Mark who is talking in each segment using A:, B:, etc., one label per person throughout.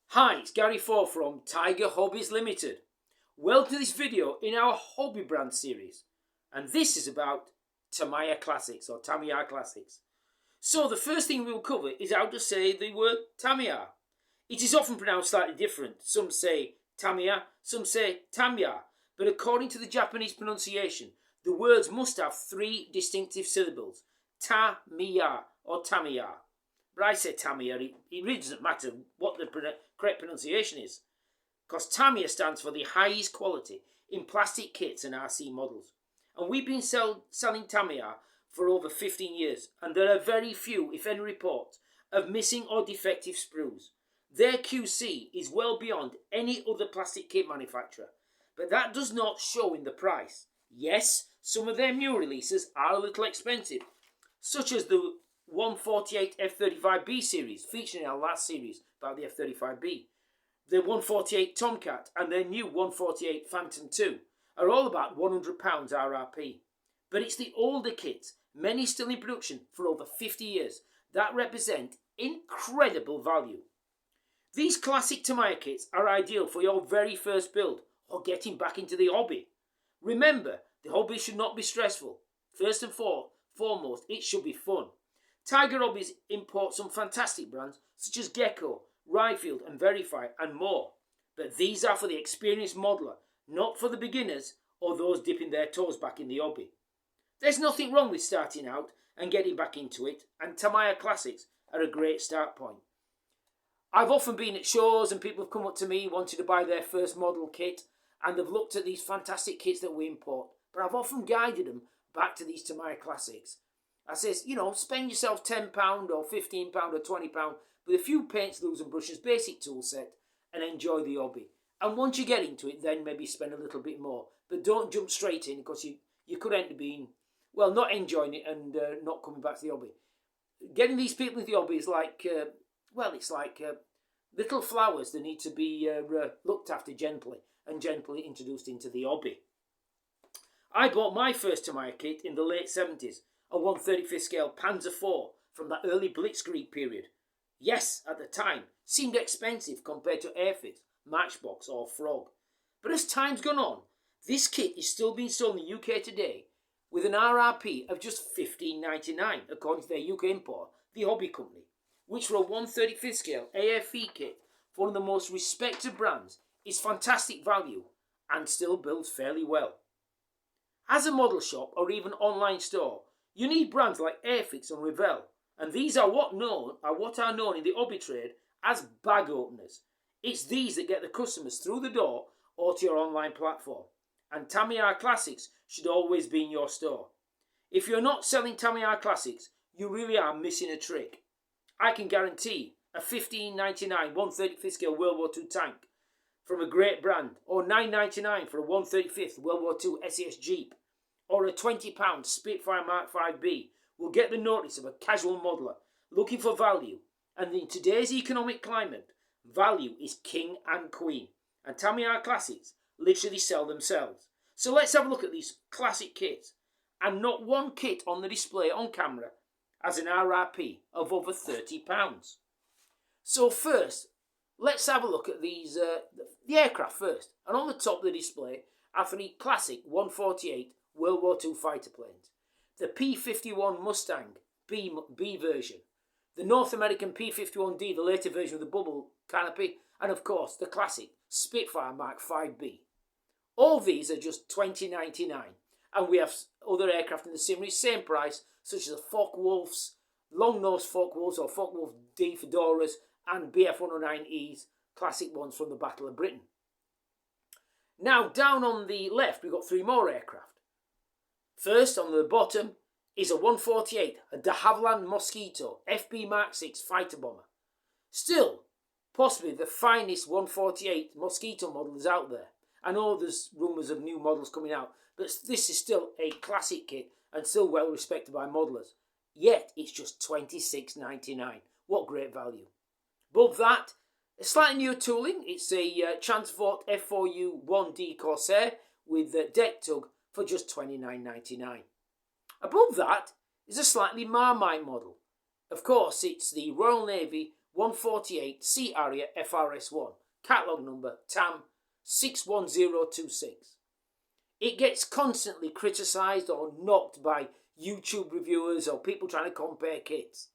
A: Hi, it's Gary Ford from Tiger Hobbies Limited. Welcome to this video in our hobby brand series. And this is about Tamiya Classics or Tamiya Classics. So the first thing we'll cover is how to say the word Tamiya. It is often pronounced slightly different. Some say Tamiya, some say Tamiya. But according to the Japanese pronunciation, the words must have three distinctive syllables. Tamiya or Tamiya. But I say Tamiya, it really doesn't matter what the correct pronunciation is. Because Tamiya stands for the highest quality in plastic kits and RC models. And we've been selling Tamiya for over 15 years. And there are very few, if any, reports of missing or defective sprues. Their QC is well beyond any other plastic kit manufacturer. But that does not show in the price. Yes, some of their new releases are a little expensive, such as the 148 F35B series, featured in our last series about the F35B. The 148 Tomcat and their new 148 Phantom 2 are all about £100 RRP. But it's the older kits, many still in production for over 50 years, that represent incredible value. These classic Tamiya kits are ideal for your very first build or getting back into the hobby. Remember, the hobby should not be stressful. First and foremost, it should be fun. Tiger Hobbies imports some fantastic brands such as Gecko, Ryefield and Verify and more. But these are for the experienced modeler, not for the beginners or those dipping their toes back in the hobby. There's nothing wrong with starting out and getting back into it, and Tamiya Classics are a great start point. I've often been at shows and people have come up to me wanting to buy their first model kit, and they've looked at these fantastic kits that we import, but I've often guided them back to these Tamiya Classics. I says, spend yourself £10 or £15 or £20 with a few paints, glues and brushes, basic tool set, and enjoy the hobby. And once you get into it, then maybe spend a little bit more. But don't jump straight in, because you could end up being, not enjoying it and not coming back to the hobby. Getting these people into the hobby is like, it's like little flowers that need to be looked after gently and gently introduced into the hobby. I bought my first Tamiya kit in the late 70s. A 1/35th scale Panzer IV from that early Blitzkrieg period. Yes, at the time, seemed expensive compared to Airfix, Matchbox or Frog. But as time's gone on, this kit is still being sold in the UK today with an RRP of just $15.99, according to their UK import, the Hobby Company, which for a 1/35th scale AFE kit for one of the most respected brands is fantastic value and still builds fairly well. As a model shop or even online store, you need brands like Airfix and Revell, and these are what are known in the hobby trade as bag openers. It's these that get the customers through the door or to your online platform, and Tamiya Classics should always be in your store. If you're not selling Tamiya Classics, you really are missing a trick. I can guarantee a $15.99 1/35th scale World War II tank from a great brand, or $9.99 for a 1/35th World War II SAS Jeep, or a £20 Spitfire Mark 5B will get the notice of a casual modeler looking for value. And in today's economic climate, value is king and queen. And Tamiya Classics literally sell themselves. So let's have a look at these classic kits. And not one kit on the display on camera has an RRP of over £30. So first, let's have a look at these the aircraft first. And on the top of the display are three classic 148 World War II fighter planes. The P-51 Mustang B version, the North American P-51D, the later version with the bubble canopy, and of course the classic Spitfire Mark 5B. All these are just $20.99, and we have other aircraft in the series, same price, such as the Focke-Wulfs, long-nosed Focke-Wulfs or Focke-Wulf D Fedoras, and BF-109Es, classic ones from the Battle of Britain. Now down on the left we've got three more aircraft. First, on the bottom, is a 148, a de Havilland Mosquito FB Mark 6 fighter bomber. Still, possibly the finest 148 Mosquito model is out there. I know there's rumours of new models coming out, but this is still a classic kit and still well respected by modelers. Yet, it's just $26.99. What great value. Above that, a slightly newer tooling. It's a Transport F4U 1D Corsair with deck tug for just $29.99. Above that is a slightly Marmite model. Of course, it's the Royal Navy 148 Sea Harrier FRS1, catalogue number TAM 61026. It gets constantly criticised or knocked by YouTube reviewers or people trying to compare kits.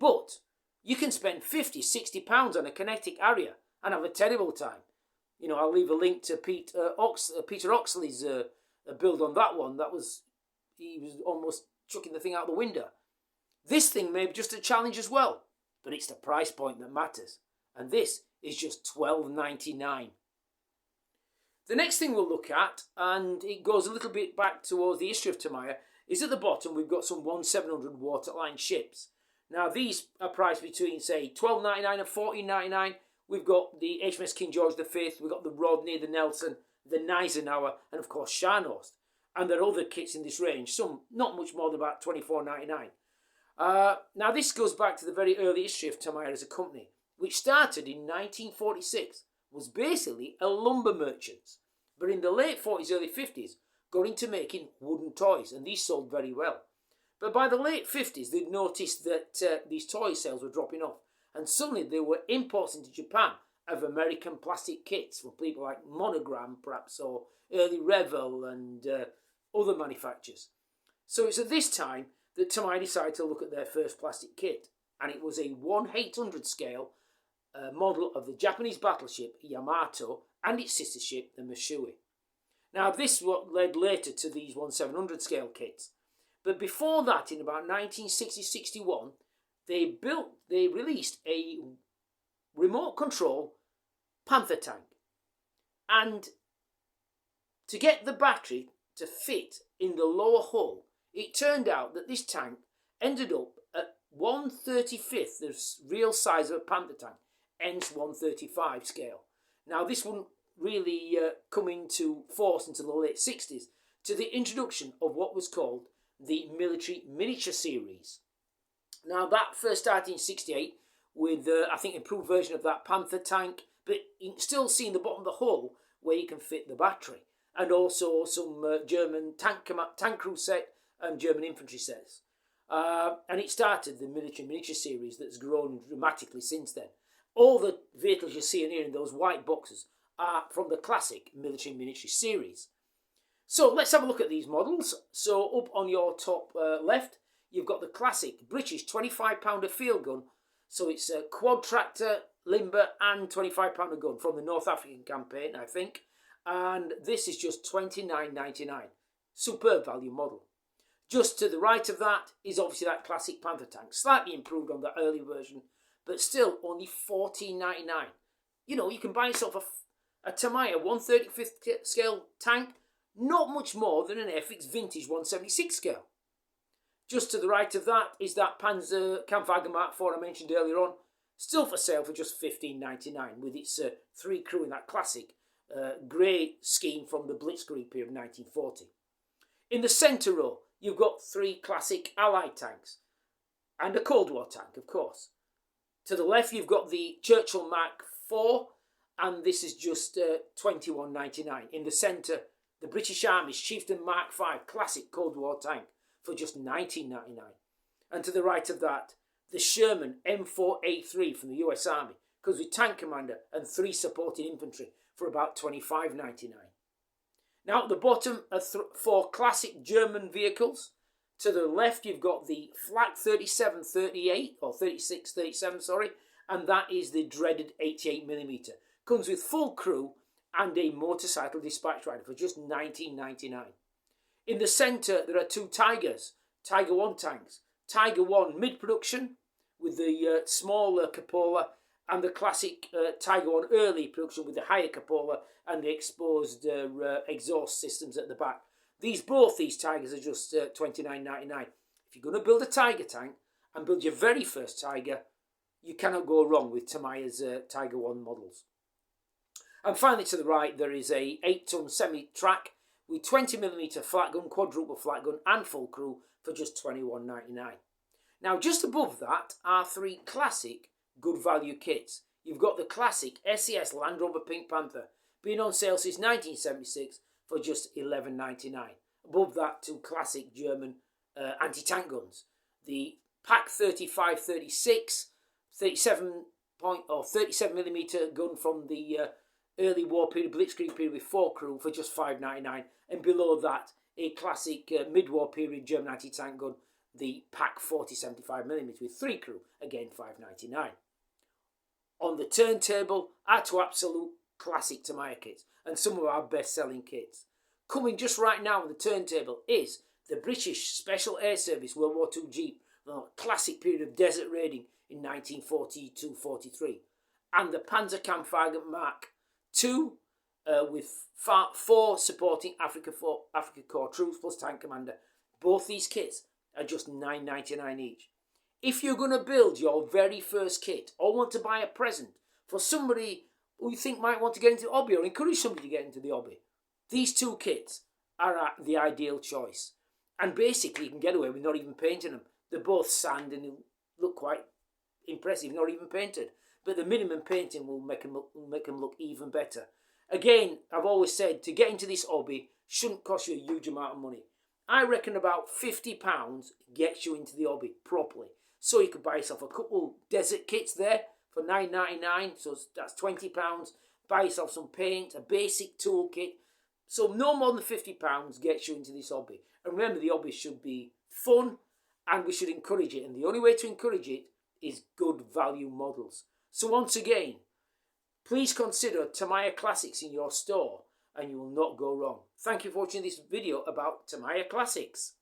A: But you can spend £50–60 on a Kinetic Harrier and have a terrible time. You know, I'll leave a link to Peter Oxley's build on that one. He was almost chucking the thing out the window. This thing may be just a challenge as well, but it's the price point that matters. And this is just $12.99. The next thing we'll look at, and it goes a little bit back towards the history of Tamiya, is at the bottom we've got some 1700 waterline ships. Now these are priced between, say, $12.99 and $14.99. We've got the HMS King George V, we've got the Rodney, the Nelson, the Eisenhower, and of course Scharnhorst. And there are other kits in this range, some not much more than about $24.99. Now this goes back to the very early history of Tamiya as a company, which started in 1946, was basically a lumber merchant, but in the late 40s, early 50s, got into making wooden toys, and these sold very well. But by the late 50s, they'd noticed that these toy sales were dropping off, and suddenly there were imports into Japan of American plastic kits from people like Monogram, perhaps, or Early Revel, and other manufacturers. So it's at this time that Tamiya decided to look at their first plastic kit, and it was a 1/800 scale model of the Japanese battleship Yamato and its sister ship, the Mishui. Now this what led later to these 1/700 scale kits. But before that, in about 1960-61, they released a remote control Panther tank. And to get the battery to fit in the lower hull, it turned out that this tank ended up at 1/35 the real size of a Panther tank, hence 1/35 scale. Now this wouldn't really come into force until the late 60s to the introduction of what was called the military miniature series. Now that first started in 68 with, I think, improved version of that Panther tank, but you can still see in the bottom of the hull where you can fit the battery, and also some German tank crew set and German infantry sets. And it started the military miniature series that's grown dramatically since then. All the vehicles you see in here in those white boxes are from the classic military miniature series. So let's have a look at these models. So up on your top left, you've got the classic British 25-pounder field gun. So it's a quad tractor, limber, and 25-pounder gun from the North African campaign, I think. And this is just $29.99. Superb value model. Just to the right of that is obviously that classic Panther tank, slightly improved on the early version, but still only $14.99. You know, you can buy yourself a Tamiya 1/35 scale tank, not much more than an FX vintage 1/76 scale. Just to the right of that is that Panzer Kampfwagen Mark IV I mentioned earlier on, still for sale for just $15.99 with its 3 crew in that classic grey scheme from the Blitzkrieg period of 1940. In the centre row, you've got 3 classic Allied tanks and a Cold War tank, of course. To the left, you've got the Churchill Mark IV, and this is just $21.99. In the centre, the British Army's Chieftain Mark V classic Cold War tank for just $19.99. And to the right of that, the Sherman M4A3 from the US Army, comes with tank commander and 3 supporting infantry for about $25.99. Now at the bottom are 4 classic German vehicles. To the left, you've got the Flak 3738, or 3637, sorry, and that is the dreaded 88mm. Comes with full crew and a motorcycle dispatch rider for just $19.99. In the centre, there are 2 Tigers, Tiger 1 tanks. Tiger 1 mid-production with the smaller cupola, and the classic Tiger 1 early production with the higher cupola and the exposed exhaust systems at the back. Both these Tigers are just $29.99. If you're going to build a Tiger tank and build your very first Tiger, you cannot go wrong with Tamiya's Tiger 1 models. And finally to the right, there is a 8-ton semi-track with 20mm flat gun, quadruple flat gun and full crew for just $21.99. Now just above that are 3 classic good value kits. You've got the classic SES Land Rover Pink Panther, been on sale since 1976 for just $11.99. Above that, 2 classic German anti-tank guns. The Pak 3536, 37mm gun from the early war period, blitzkrieg period with 4 crew for just $5.99, and below that a classic mid-war period German anti-tank gun, the PaK 40-75mm with 3 crew, again $5.99. On the turntable are 2 absolute classic Tamiya kits and some of our best-selling kits. Coming just right now on the turntable is the British Special Air Service World War II Jeep, the classic period of desert raiding in 1942-43, and the Panzerkampfwagen Mark II with 4 supporting Africa Corps troops plus tank commander. Both these kits are just $9.99 each. If you're going to build your very first kit or want to buy a present for somebody who you think might want to get into the hobby or encourage somebody to get into the hobby, these 2 kits are the ideal choice. And basically you can get away with not even painting them. They're both sand and they'll look quite impressive, not even painted. But the minimum painting will make them look even better. Again, I've always said, to get into this hobby shouldn't cost you a huge amount of money. I reckon about £50 gets you into the hobby properly. So you could buy yourself a couple desert kits there for $9.99, so that's £20. Buy yourself some paint, a basic tool kit. So no more than £50 gets you into this hobby. And remember, the hobby should be fun and we should encourage it. And the only way to encourage it is good value models. So once again, please consider Tamiya Classics in your store and you will not go wrong. Thank you for watching this video about Tamiya Classics.